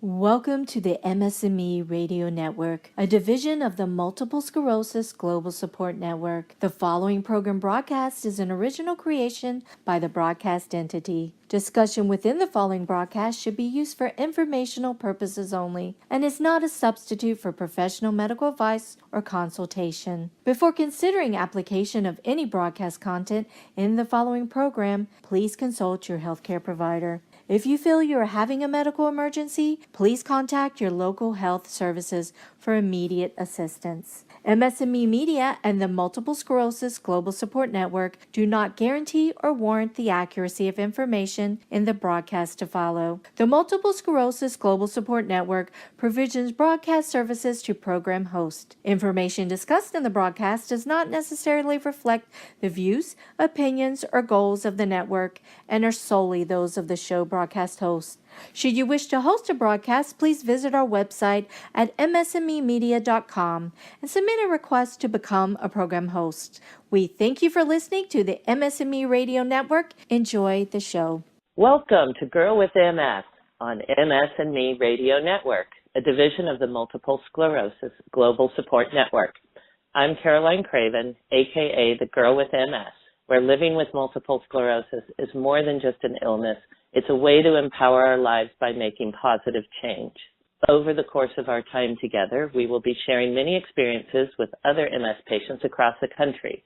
Welcome to the MS&Me Radio Network, a division of the Multiple Sclerosis Global Support Network. The following program broadcast is an original creation by the broadcast entity. Discussion within the following broadcast should be used for informational purposes only and is not a substitute for professional medical advice or consultation. Before considering application of any broadcast content in the following program, please consult your healthcare provider. If you feel you are having a medical emergency, please contact your local health services for immediate assistance. MS&Me Media and the Multiple Sclerosis Global Support Network do not guarantee or warrant the accuracy of information in the broadcast to follow. The Multiple Sclerosis Global Support Network provisions broadcast services to program hosts. Information discussed in the broadcast does not necessarily reflect the views, opinions, or goals of the network and are solely those of the show broadcast host. Should you wish to host a broadcast, please visit our website at msmemedia.com and submit a request to become a program host. We thank you for listening to the MS&Me Radio Network. Enjoy the show. Welcome to Girl with MS on MS&Me Radio Network, a division of the Multiple Sclerosis Global Support Network. I'm Caroline Craven, a.k.a. the Girl with MS, where living with multiple sclerosis is more than just an illness. It's a way to empower our lives by making positive change. Over the course of our time together, we will be sharing many experiences with other MS patients across the country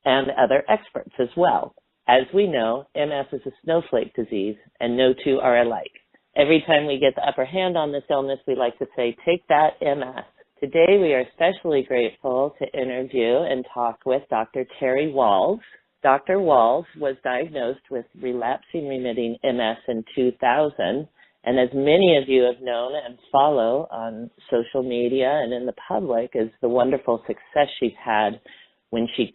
and other experts as well. As we know, MS is a snowflake disease, and no two are alike. Every time we get the upper hand on this illness, we like to say, take that MS. Today, we are especially grateful to interview and talk with Dr. Terry Wahls. Dr. Wahls was diagnosed with relapsing remitting MS in 2000, and as many of you have known and follow on social media and in the public is the wonderful success she's had when she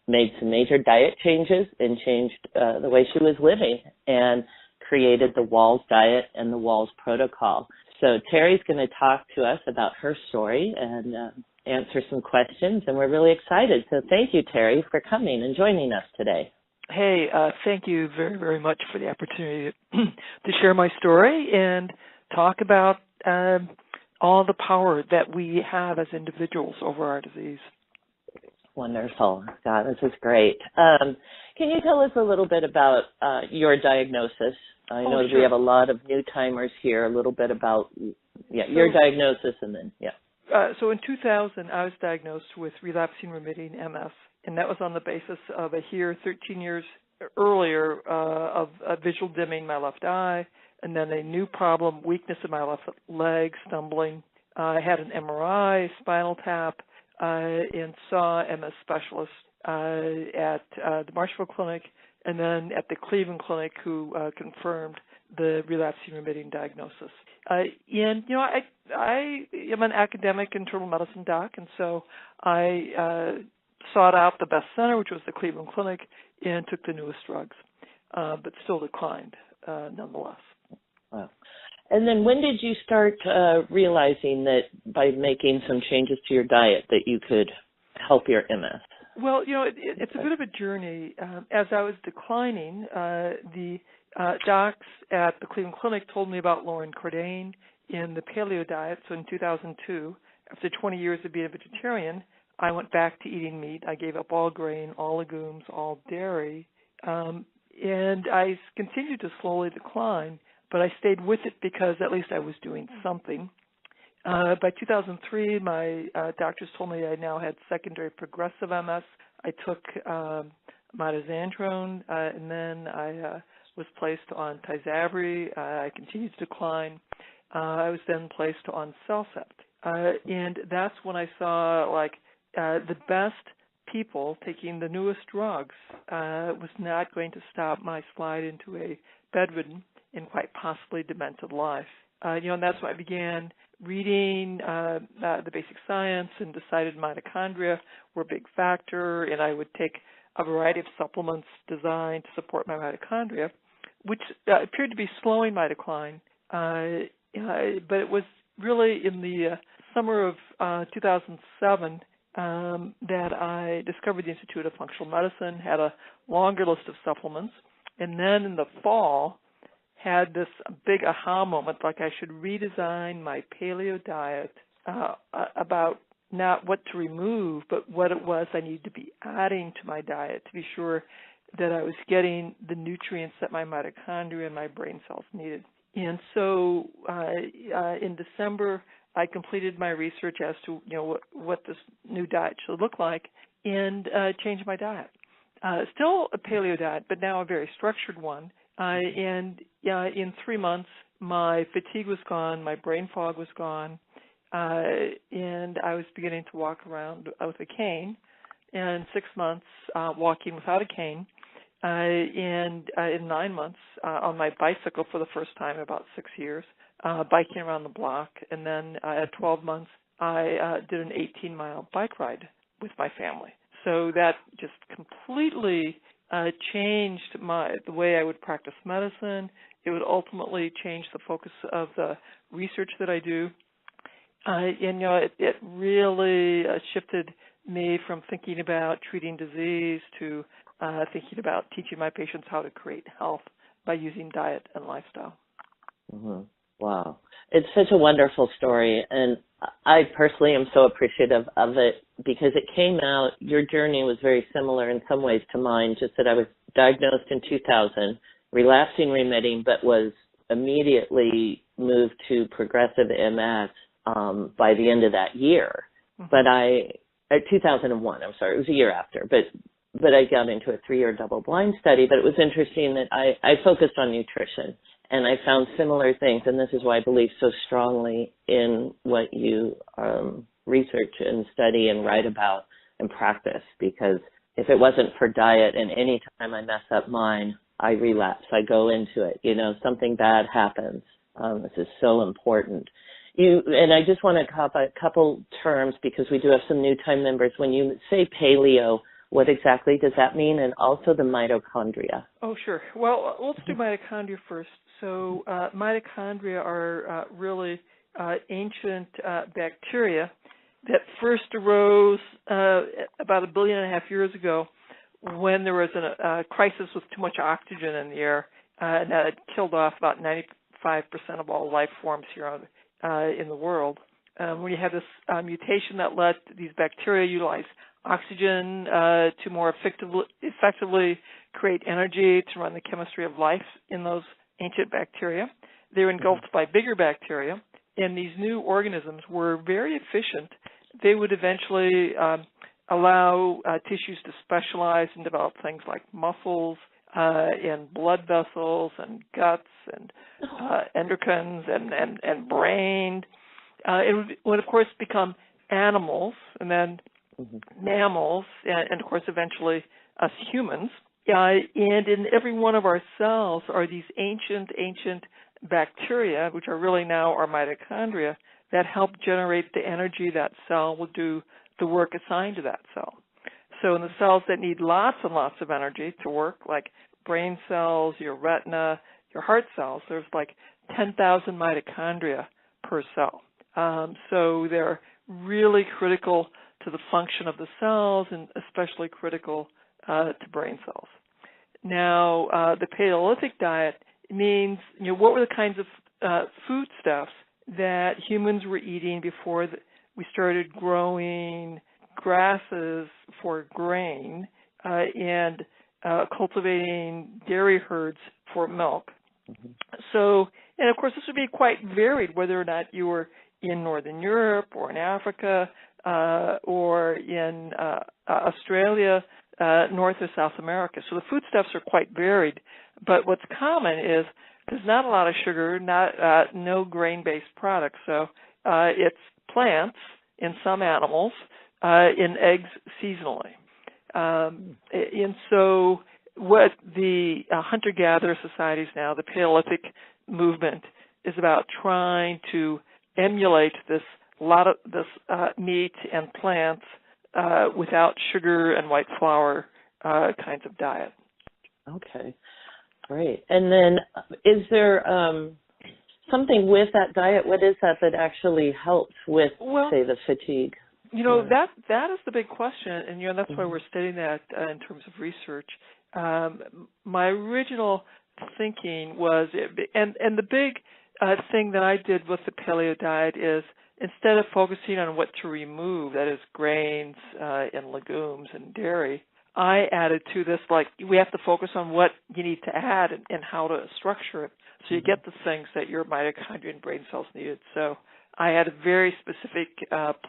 made some major diet changes and changed the way she was living and created the Wahls diet and the Wahls protocol. So Terry's going to talk to us about her story and answer some questions, and we're really excited. So thank you, Terry, for coming and joining us today. Hey, thank you very, very much for the opportunity to share my story and talk about all the power that we have as individuals over our disease. Wonderful. God, this is great. Can you tell us a little bit about your diagnosis? I know sure. We have a lot of new timers here, a little bit about your diagnosis and then, So in 2000, I was diagnosed with relapsing remitting MS, and that was on the basis of 13 years earlier, of visual dimming in my left eye, and then a new problem, weakness in my left leg, stumbling. I had an MRI, spinal tap, and saw MS specialists at the Marshfield Clinic and then at the Cleveland Clinic who confirmed the relapsing remitting diagnosis. I am an academic internal medicine doc, and so I sought out the best center, which was the Cleveland Clinic, and took the newest drugs, but still declined nonetheless. Wow. And then when did you start realizing that by making some changes to your diet that you could help your MS? Well, it's a bit of a journey. As I was declining, the docs at the Cleveland Clinic told me about Lauren Cordain in the paleo diet. So in 2002, after 20 years of being a vegetarian, I went back to eating meat. I gave up all grain, all legumes, all dairy, and I continued to slowly decline, but I stayed with it because at least I was doing something. By 2003, my doctors told me I now had secondary progressive MS. I took mitoxantrone, and then I was placed on Tysabri. I continued to decline. I was then placed on Cellcept. And that's when I saw, the best people taking the newest drugs was not going to stop my slide into a bedridden and quite possibly demented life. And that's when I began reading the basic science and decided mitochondria were a big factor, and I would take a variety of supplements designed to support my mitochondria, which appeared to be slowing my decline. But it was really in the summer of 2007 that I discovered the Institute of Functional Medicine, had a longer list of supplements, and then in the fall had this big aha moment, like I should redesign my paleo diet about not what to remove, but what it was I needed to be adding to my diet to be sure that I was getting the nutrients that my mitochondria and my brain cells needed. And so in December, I completed my research as to what this new diet should look like, and changed my diet. Still a paleo diet, but now a very structured one. And in 3 months, my fatigue was gone, my brain fog was gone, and I was beginning to walk around with a cane. And 6 months walking without a cane. And in 9 months on my bicycle for the first time in about 6 years, biking around the block. And then at 12 months, I did an 18-mile bike ride with my family. So that just completely changed the way I would practice medicine. It would ultimately change the focus of the research that I do. And it really shifted me from thinking about treating disease to thinking about teaching my patients how to create health by using diet and lifestyle. Mm-hmm. Wow. It's such a wonderful story, and I personally am so appreciative of it because it came out, your journey was very similar in some ways to mine, just that I was diagnosed in 2000, relapsing, remitting, but was immediately moved to progressive MS by the end of that year. Mm-hmm. But 2001, I'm sorry, it was a year after, but I got into a 3-year double-blind study. But it was interesting that I focused on nutrition, and I found similar things, and this is why I believe so strongly in what you research and study and write about and practice, because if it wasn't for diet and any time I mess up mine, I relapse, I go into it, something bad happens. This is so important. And I just want to cover a couple terms because we do have some new time members. When you say paleo, what exactly does that mean? And also the mitochondria. Oh, sure. Well, let's do mitochondria first. So mitochondria are really ancient bacteria that first arose about 1.5 billion years ago when there was a crisis with too much oxygen in the air, and that had killed off about 95% of all life forms here in the world. When you had this mutation that let these bacteria utilize oxygen to more effectively create energy to run the chemistry of life in those ancient bacteria. They were engulfed by bigger bacteria, and these new organisms were very efficient. They would eventually allow tissues to specialize and develop things like muscles and blood vessels and guts and endocrines and brain. It would, of course, become animals and then mammals and, of course, eventually us humans. And in every one of our cells are these ancient bacteria, which are really now our mitochondria, that help generate the energy that cell will do the work assigned to that cell. So in the cells that need lots and lots of energy to work, like brain cells, your retina, your heart cells, there's like 10,000 mitochondria per cell. So they're really critical to the function of the cells and especially critical to brain cells. Now, the Paleolithic diet means, what were the kinds of foodstuffs that humans were eating before we started growing grasses for grain and cultivating dairy herds for milk. So, and of course, this would be quite varied whether or not you were in Northern Europe or in Africa or in Australia, North or South America. So the foodstuffs are quite varied, but what's common is there's not a lot of sugar, no grain-based products. So it's plants in some animals, in eggs seasonally. And so what the hunter-gatherer societies now, the Paleolithic movement, is about trying to emulate this meat and plants without sugar and white flour kinds of diet. Okay, great. And then is there something with that diet? What is that actually helps with, say, the fatigue? That is the big question, and that's why we're studying that in terms of research. My original thinking was, and the big thing that I did with the paleo diet is instead of focusing on what to remove, that is grains and legumes and dairy, I added to this, like, we have to focus on what you need to add and how to structure it so you get the things that your mitochondria and brain cells needed. So I had a very specific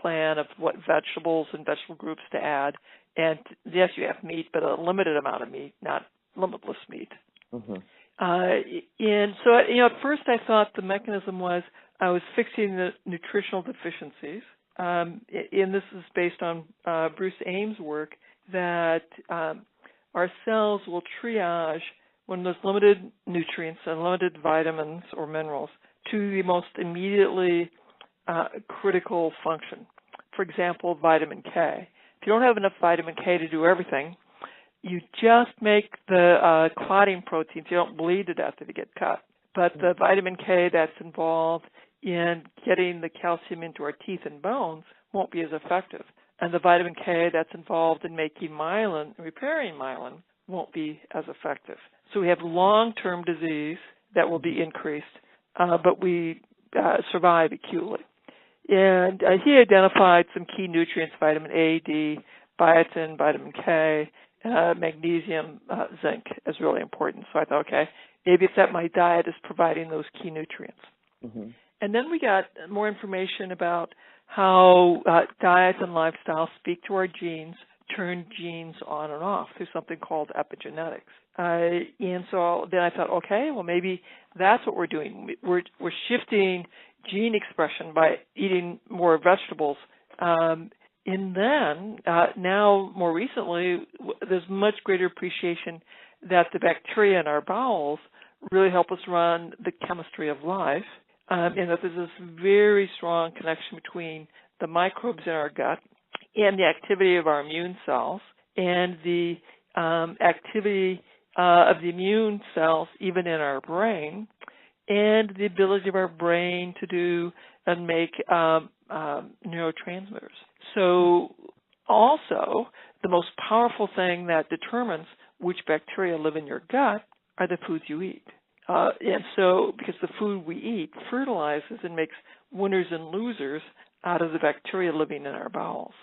plan of what vegetables and vegetable groups to add. And yes, you have meat, but a limited amount of meat, not limitless meat. Mm-hmm. And so, at first I thought the mechanism was I was fixing the nutritional deficiencies. And this is based on Bruce Ames' work, that our cells will triage when there's limited nutrients and limited vitamins or minerals to the most immediately critical function. For example, vitamin K. If you don't have enough vitamin K to do everything, you just make the clotting proteins. You don't bleed to death if you get cut. But the vitamin K that's involved in getting the calcium into our teeth and bones won't be as effective. And the vitamin K that's involved in making myelin, repairing myelin, won't be as effective. So we have long-term disease that will be increased, but we survive acutely. And he identified some key nutrients: vitamin A, D, biotin, vitamin K, magnesium, zinc is really important. So I thought, okay, maybe it's that my diet is providing those key nutrients. Mm-hmm. And then we got more information about how diet and lifestyle speak to our genes, turn genes on and off through something called epigenetics. And so then I thought, okay, well, maybe that's what we're doing. We're shifting gene expression by eating more vegetables. And then now, more recently, there's much greater appreciation that the bacteria in our bowels really help us run the chemistry of life, and that there's this very strong connection between the microbes in our gut and the activity of our immune cells and the activity of the immune cells even in our brain, and the ability of our brain to do and make neurotransmitters. So also, the most powerful thing that determines which bacteria live in your gut are the foods you eat. And so, because the food we eat fertilizes and makes winners and losers out of the bacteria living in our bowels.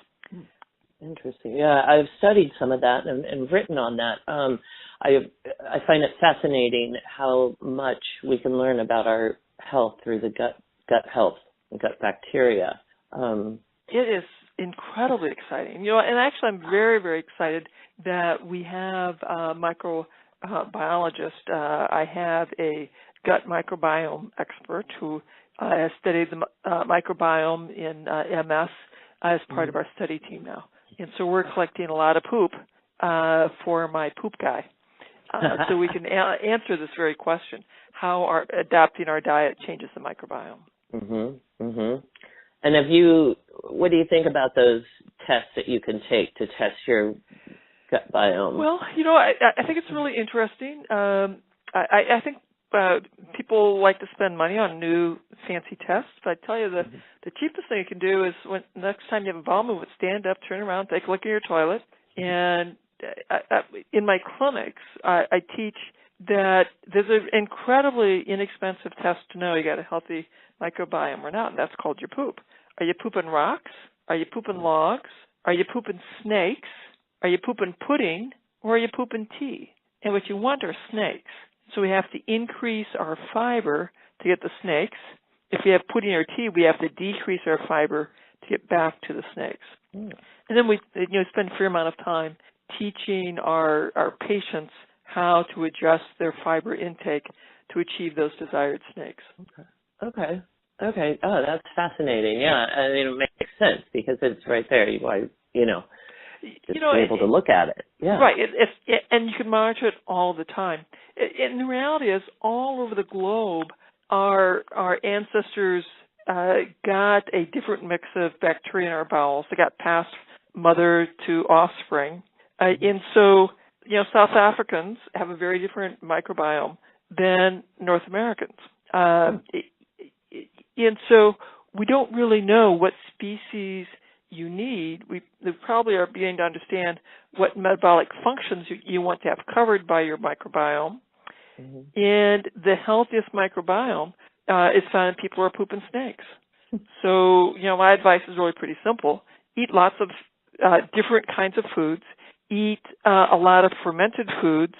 Interesting. Yeah, I've studied some of that and written on that. I find it fascinating how much we can learn about our health through the gut health, the gut bacteria. It is incredibly exciting. And actually I'm very, very excited that we have a microbiologist. I have a gut microbiome expert who has studied the microbiome in MS as part of our study team now. And so we're collecting a lot of poop for my poop guy. So we can answer this very question: how adapting our diet changes the microbiome. Mm-hmm. Mm-hmm. And what do you think about those tests that you can take to test your gut biome? Well, I think it's really interesting. I think people like to spend money on new fancy tests, but I tell you the cheapest thing you can do is when next time you have a bowel movement, stand up, turn around, take a look at your toilet. And in my clinics, I teach that there's an incredibly inexpensive test to know you got a healthy microbiome or not, and that's called your poop. Are you pooping rocks? Are you pooping logs? Are you pooping snakes? Are you pooping pudding? Or are you pooping tea? And what you want are snakes. So we have to increase our fiber to get the snakes. If we have pudding or tea, we have to decrease our fiber to get back to the snakes. Mm. And then we spend a fair amount of time teaching our patients how to adjust their fiber intake to achieve those desired snakes. Okay. Oh, that's fascinating. Yeah, I mean, it makes sense because it's right there. Be able to look at it. Yeah. Right. And you can monitor it all the time. And the reality is, all over the globe, our ancestors got a different mix of bacteria in our bowels. They got passed mother to offspring. And so, South Africans have a very different microbiome than North Americans. And so we don't really know what species you need. We probably are beginning to understand what metabolic functions you want to have covered by your microbiome. And the healthiest microbiome is found in people who are pooping snakes. So, my advice is really pretty simple. Eat lots of different kinds of foods, eat a lot of fermented foods,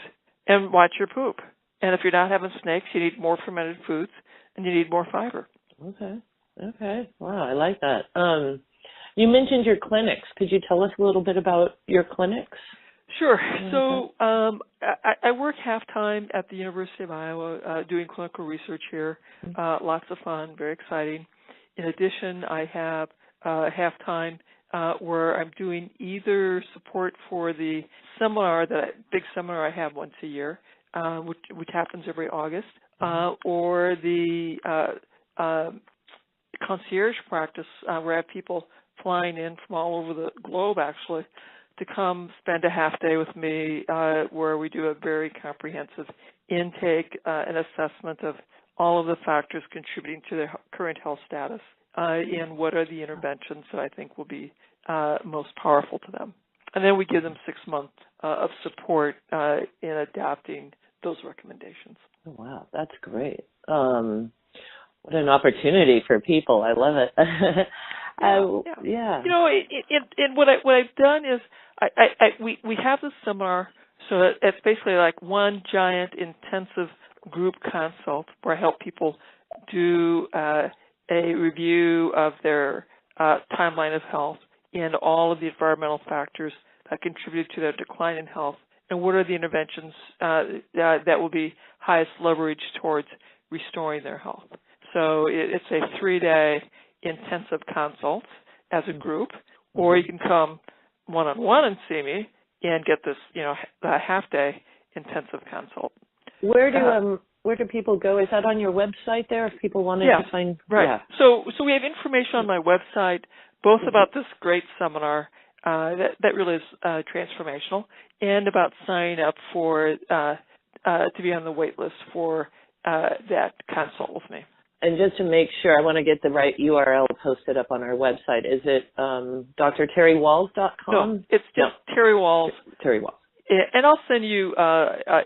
and watch your poop. And if you're not having snakes, you need more fermented foods, and you need more fiber. Okay. Wow, I like that. You mentioned your clinics. Could you tell us a little bit about your clinics? Sure. So I work half-time at the University of Iowa doing clinical research here. Lots of fun, very exciting. In addition, I have half-time where I'm doing either support for the big seminar I have once a year, which happens every August, or the concierge practice where I have people flying in from all over the globe, actually, to come spend a half day with me where we do a very comprehensive intake and assessment of all of the factors contributing to their current health status and what are the interventions that I think will be most powerful to them. And then we give them 6 months of support in adapting those recommendations. Oh, wow, that's great. What an opportunity for people. I love it. Yeah. And what I've done is we have this seminar, so it's basically like one giant intensive group consult where I help people do a review of their timeline of health and all of the environmental factors that contribute to their decline in health, and what are the interventions that will be highest leverage towards restoring their health. So it's a 3-day intensive consult as a group, or you can come one-on-one and see me and get this, a half-day intensive consult. Where do people go? Is that on your website there? If people wanted to find, right. Yeah. So we have information on my website, both about this great seminar that really is transformational, and about signing up for to be on the wait list for that consult with me. And just to make sure, I want to get the right URL posted up on our website. Is it drterrywahls.com? No, it's just Terry Wahls. Terry Wahls. And I'll send you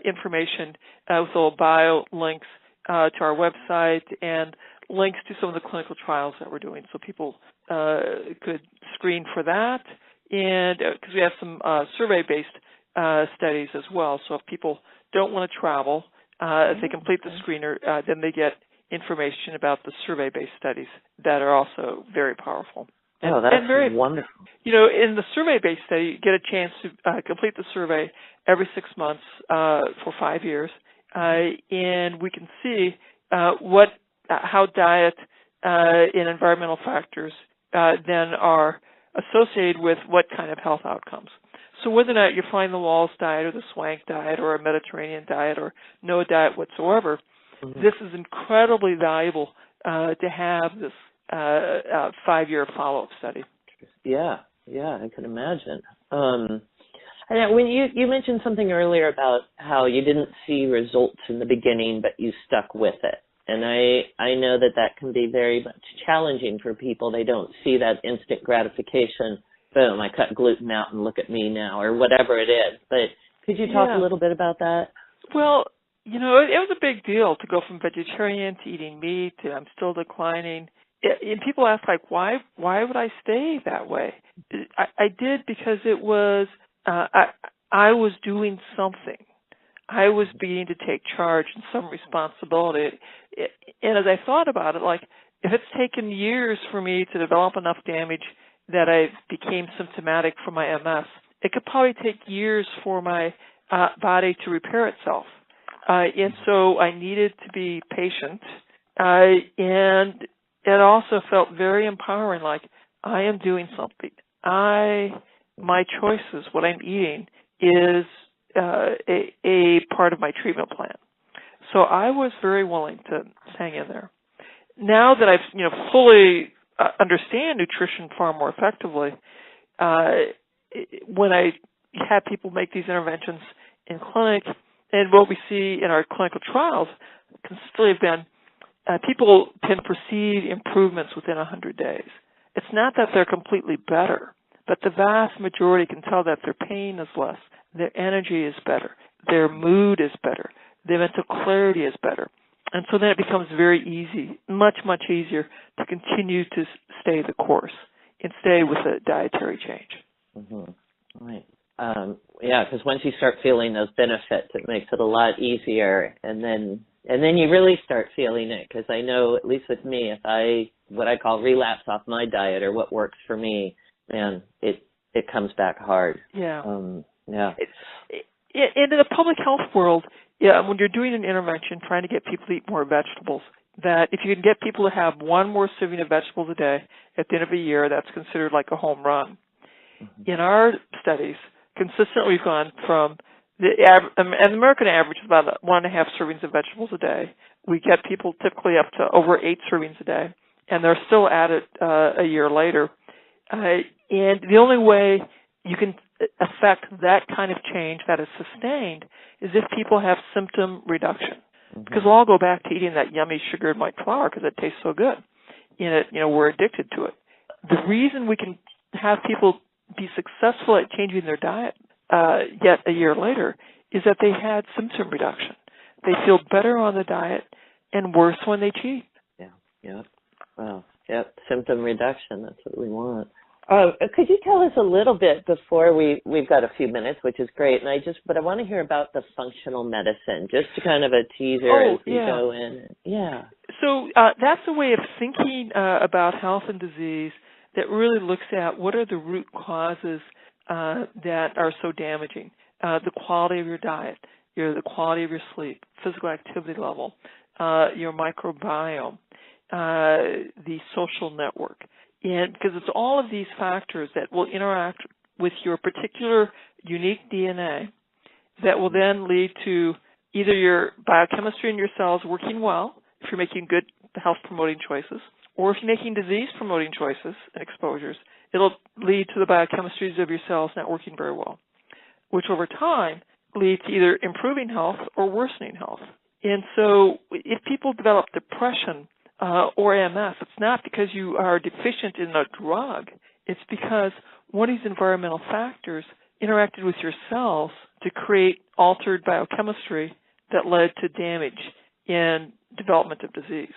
information with little bio links to our website and links to some of the clinical trials that we're doing, so people could screen for that. And because we have some survey-based studies as well, so if people don't want to travel, if they complete the screener, then they get information about the survey-based studies that are also very powerful. That's very wonderful. In the survey-based study, you get a chance to complete the survey every 6 months for 5 years, and we can see how diet and environmental factors then are associated with what kind of health outcomes. So whether or not you're following the Wahls diet or the Swank diet or a Mediterranean diet or no diet whatsoever, this is incredibly valuable to have this 5-year follow-up study. Yeah, I can imagine. And when you mentioned something earlier about how you didn't see results in the beginning, but you stuck with it. And I know that can be very much challenging for people. They don't see that instant gratification. Boom, I cut gluten out and look at me now, or whatever it is. But could you talk a little bit about that? Well, it was a big deal to go from vegetarian to eating meat to I'm still declining. And people ask, why would I stay that way? I did because it was, I was doing something. I was beginning to take charge and some responsibility. And as I thought about it, if it's taken years for me to develop enough damage that I became symptomatic for my MS, it could probably take years for my body to repair itself. And so I needed to be patient. And it also felt very empowering, I am doing something. My choices, what I'm eating, is a part of my treatment plan. So I was very willing to hang in there. Now that I've fully understand nutrition far more effectively, when I have people make these interventions in clinic, and what we see in our clinical trials consistently have been people can perceive improvements within 100 days. It's not that they're completely better, but the vast majority can tell that their pain is less, their energy is better, their mood is better, the mental clarity is better. And so then it becomes very easy, much, much easier to continue to stay the course and stay with a dietary change. Mm-hmm. Right. Yeah, because once you start feeling those benefits, it makes it a lot easier, and then you really start feeling it. Because I know, at least with me, if I what I call relapse off my diet or what works for me, man, it comes back hard. Yeah. Yeah. In the public health world, when you're doing an intervention, trying to get people to eat more vegetables, that if you can get people to have one more serving of vegetables a day at the end of a year, that's considered like a home run. Mm-hmm. In our studies, consistently we've gone from an American average is about 1.5 servings of vegetables a day. We get people typically up to over 8 servings a day, and they're still at it a year later. And the only way you can affect that kind of change that is sustained is if people have symptom reduction. Mm-hmm. Because we'll all go back to eating that yummy sugared white flour because it tastes so good. And we're addicted to it. The reason we can have people be successful at changing their diet yet a year later is that they had symptom reduction. They feel better on the diet and worse when they cheat. Yeah. Wow. Yep. Symptom reduction. That's what we want. Could you tell us a little bit before we've got a few minutes, which is great, but I want to hear about the functional medicine, just to kind of a teaser as we go in. Yeah. So that's a way of thinking about health and disease that really looks at what are the root causes that are so damaging. The quality of your diet, the quality of your sleep, physical activity level, your microbiome, the social network. And because it's all of these factors that will interact with your particular unique DNA that will then lead to either your biochemistry in your cells working well, if you're making good health-promoting choices, or if you're making disease-promoting choices and exposures, it'll lead to the biochemistries of your cells not working very well, which over time leads to either improving health or worsening health. And so if people develop depression or MS, it's not because you are deficient in a drug. It's because one of these environmental factors interacted with your cells to create altered biochemistry that led to damage in development of disease.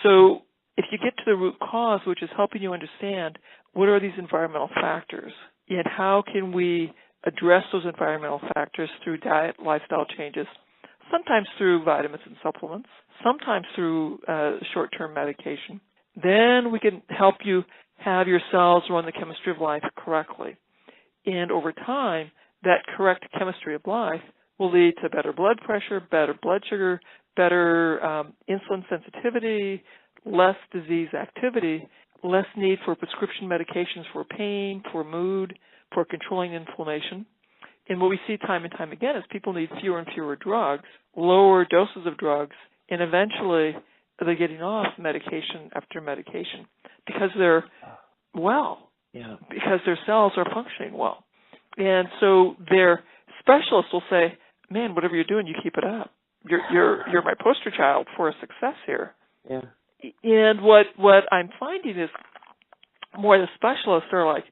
So if you get to the root cause, which is helping you understand what are these environmental factors and how can we address those environmental factors through diet, lifestyle changes, sometimes through vitamins and supplements, sometimes through short-term medication, then we can help you have your cells run the chemistry of life correctly. And over time, that correct chemistry of life will lead to better blood pressure, better blood sugar, better insulin sensitivity, less disease activity, less need for prescription medications for pain, for mood, for controlling inflammation. And what we see time and time again is people need fewer and fewer drugs, lower doses of drugs, and eventually they're getting off medication after medication because they're well, because their cells are functioning well. And so their specialists will say, man, whatever you're doing, you keep it up. You're my poster child for a success here. Yeah. And what I'm finding is more the specialists are like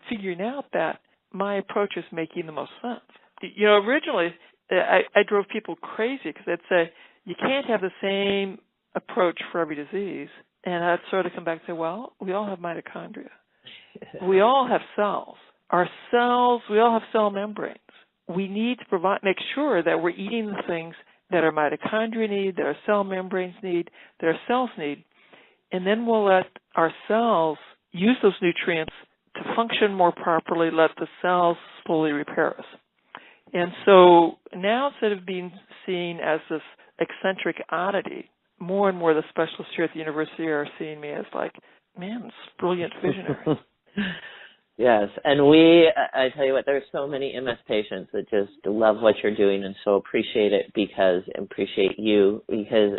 figuring out that my approach is making the most sense. Originally, I drove people crazy because they'd say, you can't have the same approach for every disease. And I'd sort of come back and say, well, we all have mitochondria. We all have cells. Our cells, we all have cell membranes. We need to make sure that we're eating the things that our mitochondria need, that our cell membranes need, that our cells need. And then we'll let our cells use those nutrients to function more properly, let the cells slowly repair us. And so now instead of being seen as this eccentric oddity, more and more the specialists here at the university are seeing me as like, man, this brilliant visionary. Yes, and I tell you what, there's so many MS patients that just love what you're doing and so appreciate you because,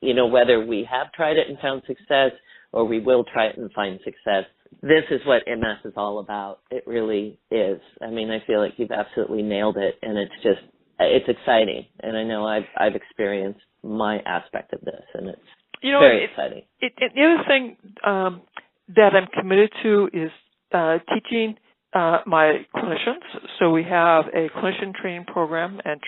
whether we have tried it and found success or we will try it and find success, this is what MS is all about. It really is. I mean, I feel like you've absolutely nailed it, and it's exciting. And I know I've experienced my aspect of this, and it's very exciting. The other thing that I'm committed to is teaching my clinicians. So we have a clinician training program and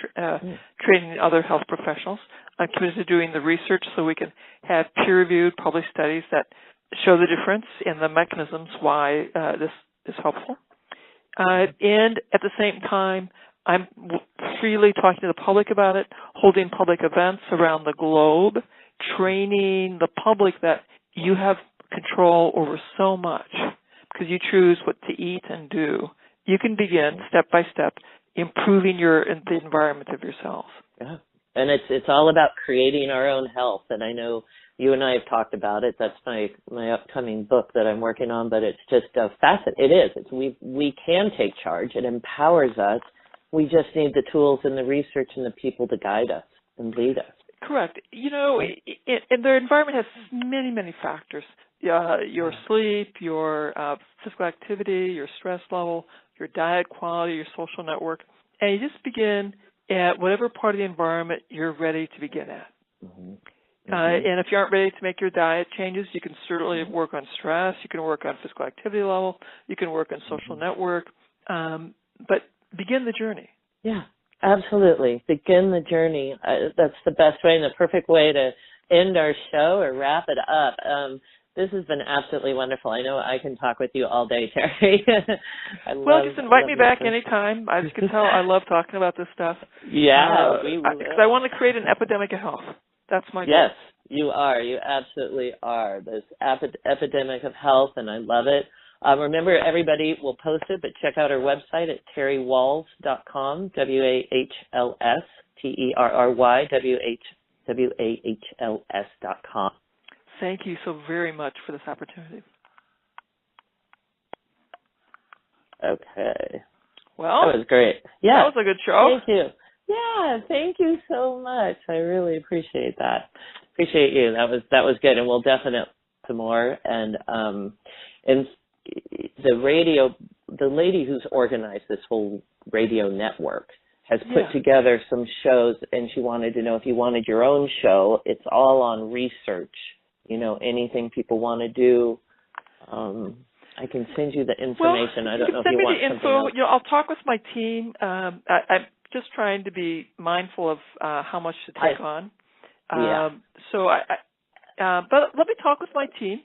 training other health professionals. I'm committed to doing the research so we can have peer-reviewed published studies that show the difference in the mechanisms why this is helpful. And at the same time, I'm freely talking to the public about it, holding public events around the globe, training the public that you have control over so much because you choose what to eat and do. You can begin step by step improving the environment of yourselves. Yeah. And it's all about creating our own health. And I know you and I have talked about it. That's my upcoming book that I'm working on. But it's just a facet. It is. We can take charge. It empowers us. We just need the tools and the research and the people to guide us and lead us. Correct. You know, and their environment has many, many factors. Your sleep, your physical activity, your stress level, your diet quality, your social network. And you just begin at whatever part of the environment you're ready to begin at. Mm-hmm. And if you aren't ready to make your diet changes, you can certainly work on stress. You can work on physical activity level. You can work on social network. But begin the journey. Yeah, absolutely. Begin the journey. That's the best way and the perfect way to end our show or wrap it up. This has been absolutely wonderful. I know I can talk with you all day, Terry. Just invite me back anytime. As you can tell, I love talking about this stuff. Yeah, because I want to create an epidemic of health. That's my goal. Yes, you are. You absolutely are. This epidemic of health, and I love it. Remember, everybody will post it, but check out our website at terrywahls.com, WAHLS, TERRY, WAHLS.com. Thank you so very much for this opportunity. Okay. Well, that was great. Yeah. That was a good show. Thank you. Yeah, thank you so much. I really appreciate that. Appreciate you. That was good, and we'll definitely do more. And the lady who's organized this whole radio network has put together some shows, and she wanted to know if you wanted your own show. It's all on research. You know, anything people want to do. I can send you the information. I don't know if you want something else. You know, I'll talk with my team. I'm just trying to be mindful of how much to take on. But let me talk with my team,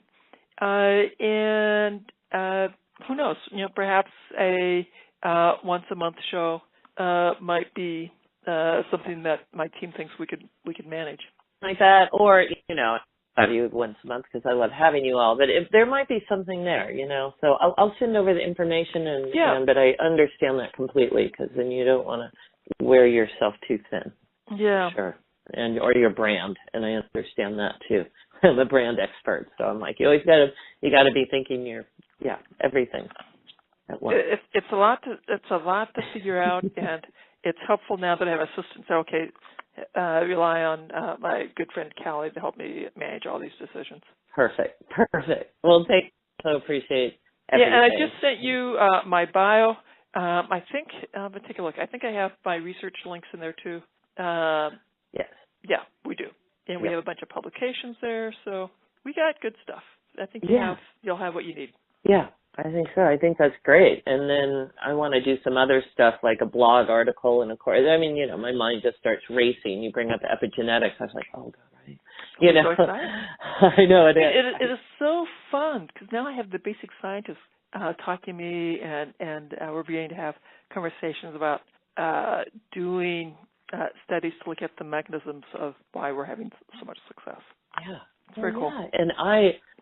and who knows? You know, perhaps a once a month show might be something that my team thinks we could manage. Like that, or you know, have you once a month because I love having you all. But if there might be something there, you know, so I'll send over the information but I understand that completely because then you don't want to wear yourself too thin. Yeah. Sure. Or your brand, and I understand that too. I'm a brand expert, so I'm like, you got to be thinking everything at once. It's a lot to figure out, and it's helpful now that I have assistants. Okay, rely on my good friend Callie to help me manage all these decisions. Perfect. Well, so appreciate everything. Yeah, and I just sent you my bio. I think, but take a look. I think I have my research links in there too. Yes. Yeah, we do. And we have a bunch of publications there, so we got good stuff. I think you'll have what you need. Yeah, I think so. I think that's great. And then I want to do some other stuff like a blog article and of course, I mean, you know, my mind just starts racing. You bring up epigenetics. I was like, oh, God, right. You know, so excited. I know it is. It is so fun because now I have the basic scientists talking to me and we're beginning to have conversations about doing studies to look at the mechanisms of why we're having so much success. Yeah, it's very cool. And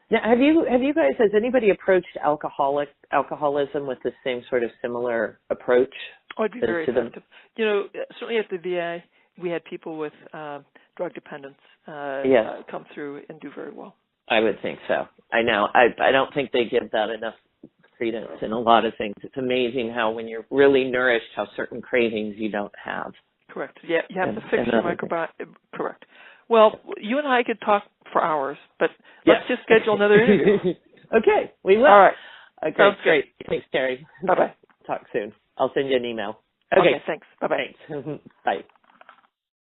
have you guys? Has anybody approached alcoholism with the same sort of similar approach? Oh, it'd be very effective. You know, certainly at the VA, we had people with drug dependence come through and do very well. I would think so. I know. I don't think they give that enough credence in a lot of things. It's amazing how when you're really nourished, how certain cravings you don't have. Correct. Yeah, you have to fix your microbiome. Correct. Well, you and I could talk for hours, but let's just schedule another interview. Okay, we will. All right. Okay, sounds great. Thanks, Terry. Bye-bye. Talk soon. I'll send you an email. Okay thanks. Bye-bye. Thanks. Bye.